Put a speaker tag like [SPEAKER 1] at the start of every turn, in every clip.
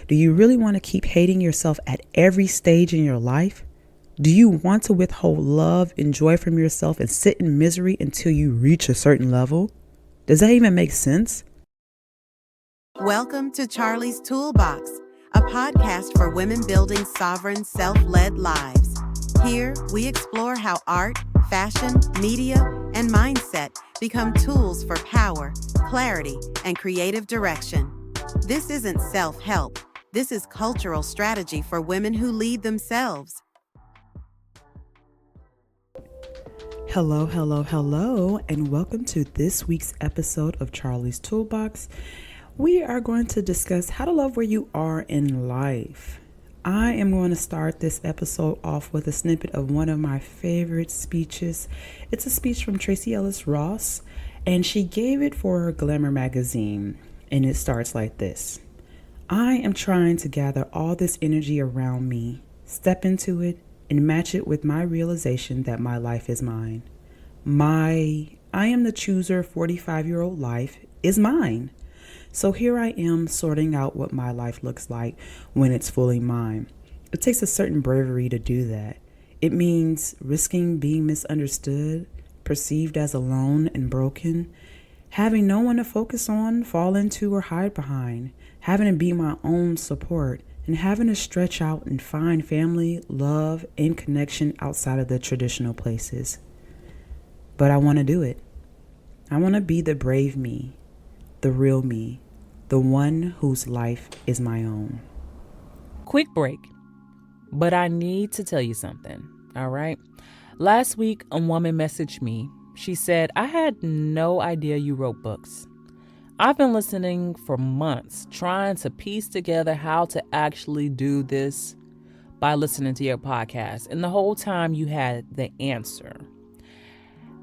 [SPEAKER 1] Do you really want to keep hating yourself at every stage in your life? Do you want to withhold love and joy from yourself and sit in misery until you reach a certain level? Does that even make sense?
[SPEAKER 2] Welcome to Charlie's Toolbox, a podcast for women building sovereign, self-led lives. Here, we explore how art, fashion, media, and mindset become tools for power, clarity, and creative direction. This isn't self-help. This is cultural strategy for women who lead themselves.
[SPEAKER 1] Hello, and welcome to this week's episode of Charlie's Toolbox. We are going to discuss how to love where you are in life. I am going to start this episode off with a snippet of one of my favorite speeches. It's a speech from Tracee Ellis Ross, and she gave it for her Glamour magazine. And it starts like this. I am trying to gather all this energy around me, step into it, and match it with my realization that my life is mine. I am the chooser 45-year-old life is mine. So here I am sorting out what my life looks like when it's fully mine. It takes a certain bravery to do that. It means risking being misunderstood, perceived as alone and broken, having no one to focus on, fall into, or hide behind, having to be my own support, and having to stretch out and find family, love, and connection outside of the traditional places. But I want to do it. I want to be the brave me, the real me, the one whose life is my own.
[SPEAKER 3] Quick break, but I need to tell you something, all right? Last week, a woman messaged me. She said, I had no idea you wrote books. I've been listening for months, trying to piece together how to actually do this by listening to your podcast. And the whole time you had the answer.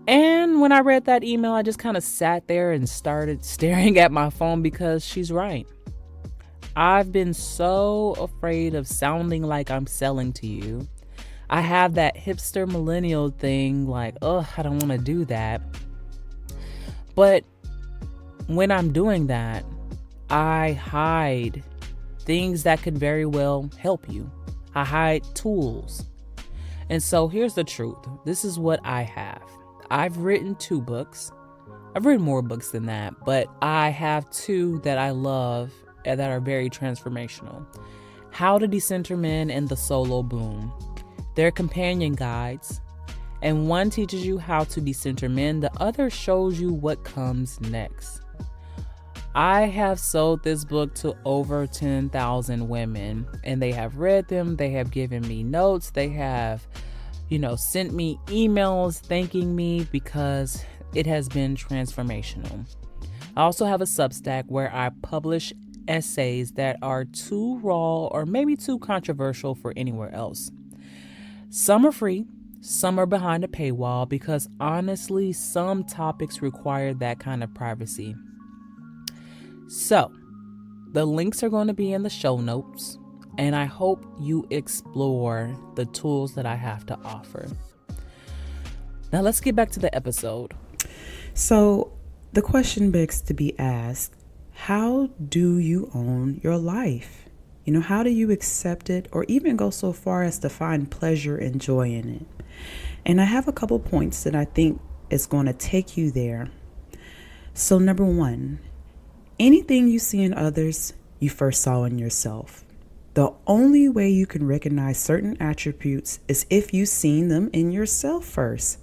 [SPEAKER 3] And when I read that email, I just kind of sat there and started staring at my phone because she's right. I've been so afraid of sounding like I'm selling to you. I have that hipster millennial thing like, I don't want to do that. But when I'm doing that, I hide things that could very well help you. I hide tools. And so here's the truth. This is what I have. I've written 2 books. I've written more books than that, but I have 2 that I love and that are very transformational. How to Decenter Men and The Solo Boom. They're companion guides, and one teaches you how to decenter men, the other shows you what comes next. I have sold this book to over 10,000 women, and they have read them. They have given me notes. They have sent me emails thanking me because it has been transformational. I also have a Substack where I publish essays that are too raw or maybe too controversial for anywhere else. Some are free, some are behind a paywall because honestly, some topics require that kind of privacy. So, the links are going to be in the show notes. And I hope you explore the tools that I have to offer. Now let's get back to the episode.
[SPEAKER 1] So the question begs to be asked, how do you own your life? How do you accept it or even go so far as to find pleasure and joy in it? And I have a couple points that I think is going to take you there. So number 1, anything you see in others, you first saw in yourself. The only way you can recognize certain attributes is if you've seen them in yourself first.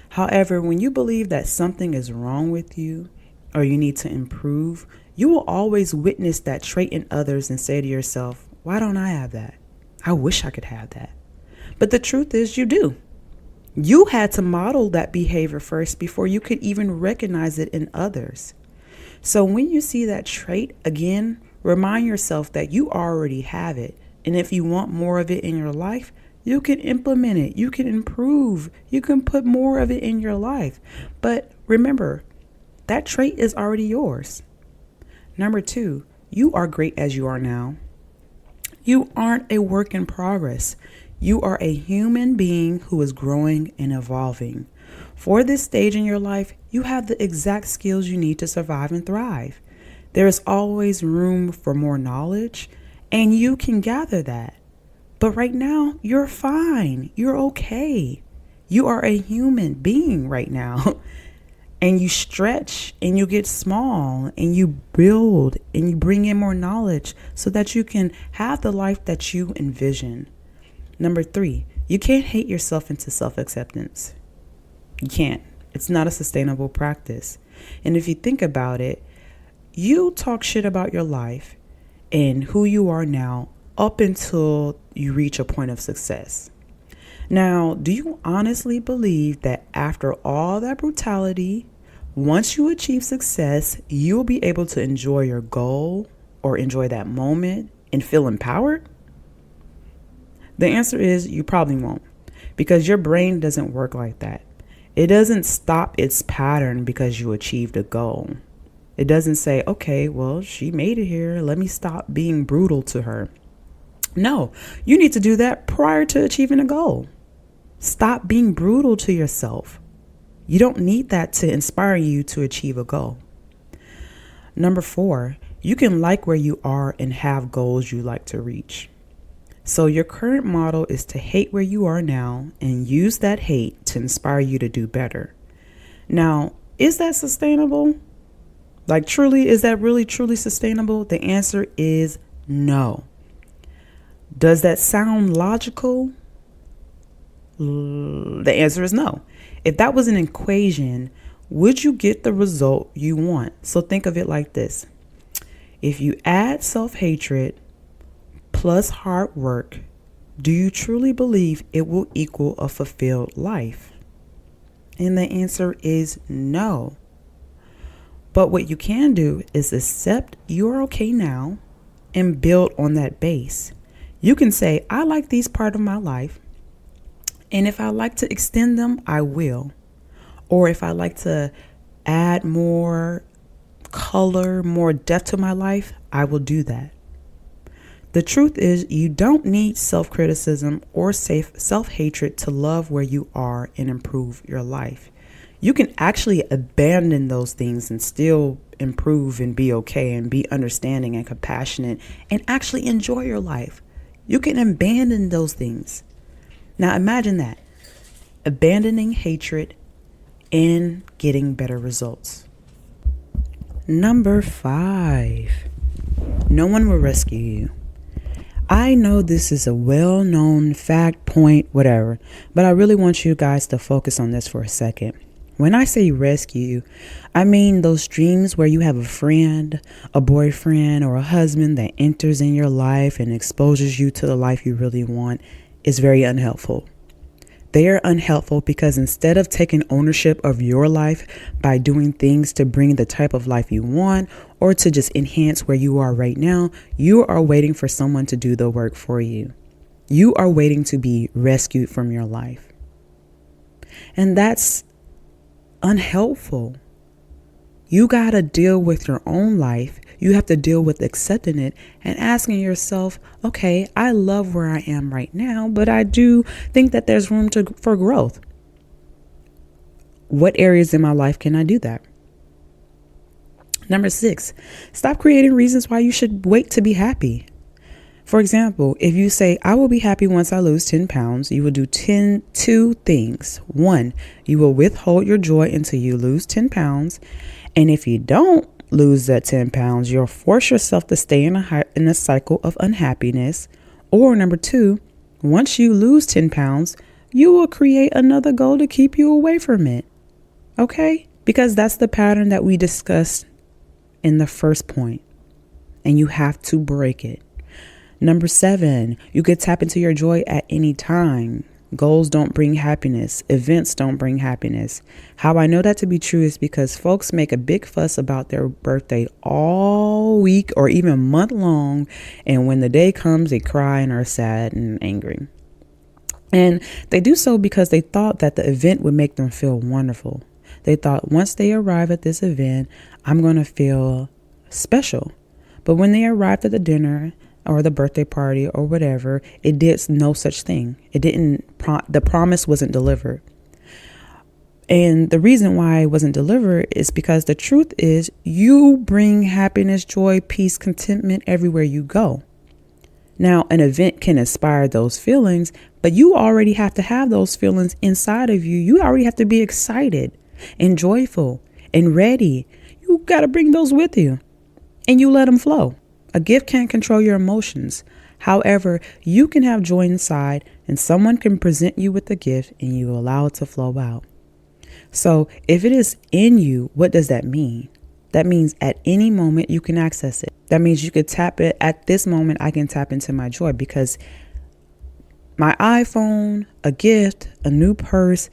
[SPEAKER 1] However, when you believe that something is wrong with you or you need to improve, you will always witness that trait in others and say to yourself, why don't I have that? I wish I could have that. But the truth is you do. You had to model that behavior first before you could even recognize it in others. So when you see that trait again, remind yourself that you already have it. And if you want more of it in your life, you can implement it. You can improve. You can put more of it in your life. But remember, that trait is already yours. Number 2, you are great as you are now. You aren't a work in progress. You are a human being who is growing and evolving. For this stage in your life, you have the exact skills you need to survive and thrive. There is always room for more knowledge And you can gather that. But right now, you're fine. You're okay. You are a human being right now. And you stretch and you get small and you build and you bring in more knowledge so that you can have the life that you envision. Number 3, you can't hate yourself into self-acceptance. You can't. It's not a sustainable practice. And if you think about it, you talk shit about your life and who you are now up until you reach a point of success. Now, do you honestly believe that after all that brutality, once you achieve success, you'll be able to enjoy your goal or enjoy that moment and feel empowered? The answer is you probably won't, because your brain doesn't work like that. It doesn't stop its pattern because you achieved a goal. It doesn't say, okay, well, she made it here. Let me stop being brutal to her. No, you need to do that prior to achieving a goal. Stop being brutal to yourself. You don't need that to inspire you to achieve a goal. Number 4, you can like where you are and have goals you like to reach. So your current model is to hate where you are now and use that hate to inspire you to do better. Now, is that sustainable? Like truly, is that really truly sustainable? The answer is no. Does that sound logical? The answer is no. If that was an equation, would you get the result you want? So think of it like this. If you add self-hatred plus hard work, do you truly believe it will equal a fulfilled life? And the answer is no. But what you can do is accept you're okay now and build on that base. You can say, I like these parts of my life. And if I like to extend them, I will. Or if I like to add more color, more depth to my life, I will do that. The truth is, you don't need self-criticism or self-hatred to love where you are and improve your life. You can actually abandon those things and still improve and be okay and be understanding and compassionate and actually enjoy your life. You can abandon those things. Now imagine that, abandoning hatred and getting better results. Number 5, no one will rescue you. I know this is a well-known fact, point, whatever, but I really want you guys to focus on this for a second. When I say rescue, I mean those dreams where you have a friend, a boyfriend, or a husband that enters in your life and exposes you to the life you really want is very unhelpful. They are unhelpful because instead of taking ownership of your life by doing things to bring the type of life you want or to just enhance where you are right now, you are waiting for someone to do the work for you. You are waiting to be rescued from your life. And that's unhelpful. You got to deal with your own life. You have to deal with accepting it and asking yourself, okay, I love where I am right now, but I do think that there's room for growth. What areas in my life can I do that? Number 6, stop creating reasons why you should wait to be happy. For example, if you say, I will be happy once I lose 10 pounds, you will do two things. 1, you will withhold your joy until you lose 10 pounds. And if you don't lose that 10 pounds, you'll force yourself to stay in a cycle of unhappiness. Or number 2, once you lose 10 pounds, you will create another goal to keep you away from it. Okay? Because that's the pattern that we discussed in the first point. And you have to break it. Number 7, you could tap into your joy at any time. Goals don't bring happiness. Events don't bring happiness. How I know that to be true is because folks make a big fuss about their birthday all week or even month long. And when the day comes, they cry and are sad and angry. And they do so because they thought that the event would make them feel wonderful. They thought once they arrive at this event, I'm going to feel special. But when they arrived at the dinner or the birthday party or whatever, it did no such thing. It didn't, the promise wasn't delivered. And the reason why it wasn't delivered is because the truth is you bring happiness, joy, peace, contentment everywhere you go. Now, an event can inspire those feelings, but you already have to have those feelings inside of you. You already have to be excited and joyful and ready. You got to bring those with you and you let them flow. A gift can't control your emotions. However, you can have joy inside and someone can present you with a gift and you allow it to flow out. So if it is in you, what does that mean? That means at any moment you can access it. That means you could tap it. At this moment, I can tap into my joy because my iPhone, a gift, a new purse,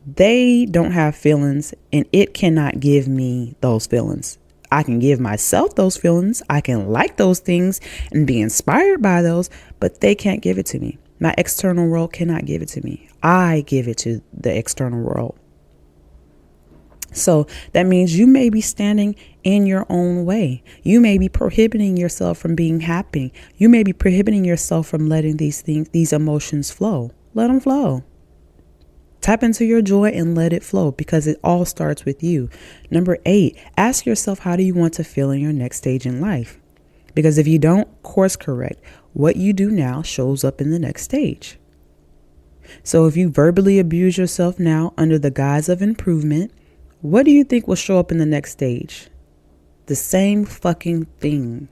[SPEAKER 1] they don't have feelings and it cannot give me those feelings. I can give myself those feelings. I can like those things and be inspired by those, but they can't give it to me. My external world cannot give it to me. I give it to the external world. So that means you may be standing in your own way. You may be prohibiting yourself from being happy. You may be prohibiting yourself from letting these emotions flow. Let them flow. Tap into your joy and let it flow because it all starts with you. Number 8, ask yourself, how do you want to feel in your next stage in life? Because if you don't course correct, what you do now shows up in the next stage. So if you verbally abuse yourself now under the guise of improvement, what do you think will show up in the next stage? The same fucking thing.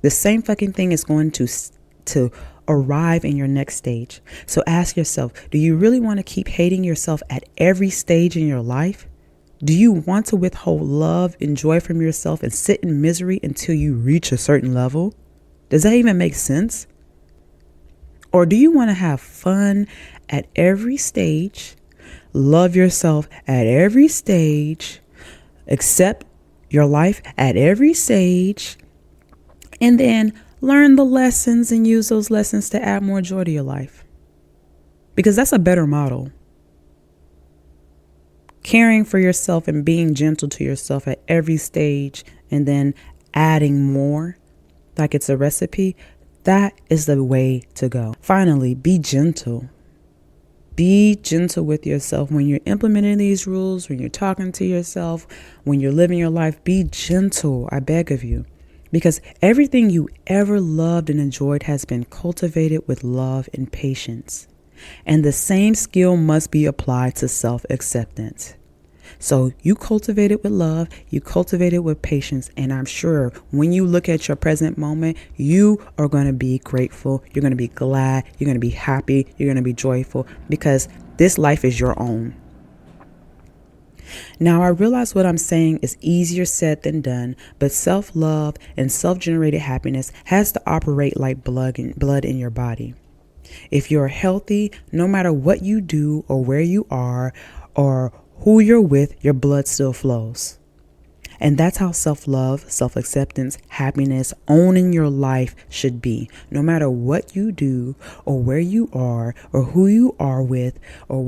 [SPEAKER 1] The same fucking thing is going to arrive in your next stage. So ask yourself, do you really want to keep hating yourself at every stage in your life? Do you want to withhold love and joy from yourself and sit in misery until you reach a certain level? Does that even make sense? Or do you want to have fun at every stage? Love yourself at every stage, accept your life at every stage, and then learn the lessons and use those lessons to add more joy to your life. Because that's a better model. Caring for yourself and being gentle to yourself at every stage and then adding more, like it's a recipe, that is the way to go. Finally, be gentle. Be gentle with yourself when you're implementing these rules, when you're talking to yourself, when you're living your life. Be gentle, I beg of you, because everything you ever loved and enjoyed has been cultivated with love and patience. And the same skill must be applied to self-acceptance. So you cultivate it with love, you cultivate it with patience, and I'm sure when you look at your present moment, you are going to be grateful, you're going to be glad, you're going to be happy, you're going to be joyful, because this life is your own. Now, I realize what I'm saying is easier said than done, but self-love and self-generated happiness has to operate like blood in your body. If you're healthy, no matter what you do or where you are or who you're with, your blood still flows. And that's how self-love, self-acceptance, happiness, owning your life should be. No matter what you do or where you are or who you are with or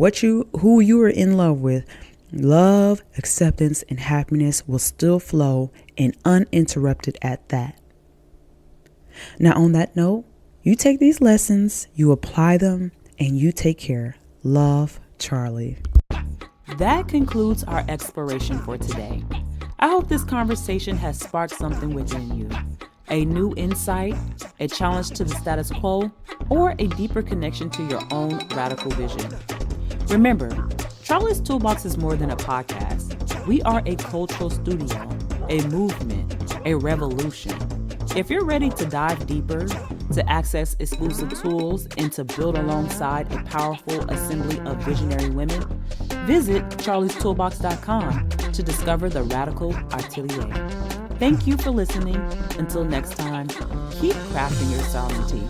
[SPEAKER 1] who you are in love with, love, acceptance, and happiness will still flow and uninterrupted at that. Now, on that note, you take these lessons, you apply them, and you take care. Love, Charlie.
[SPEAKER 3] That concludes our exploration for today. I hope this conversation has sparked something within you. A new insight, a challenge to the status quo, or a deeper connection to your own radical vision. Remember, Charlie's Toolbox is more than a podcast. We are a cultural studio, a movement, a revolution. If you're ready to dive deeper, to access exclusive tools, and to build alongside a powerful assembly of visionary women, visit charliestoolbox.com to discover the Radical Atelier. Thank you for listening. Until next time, keep crafting your sovereignty.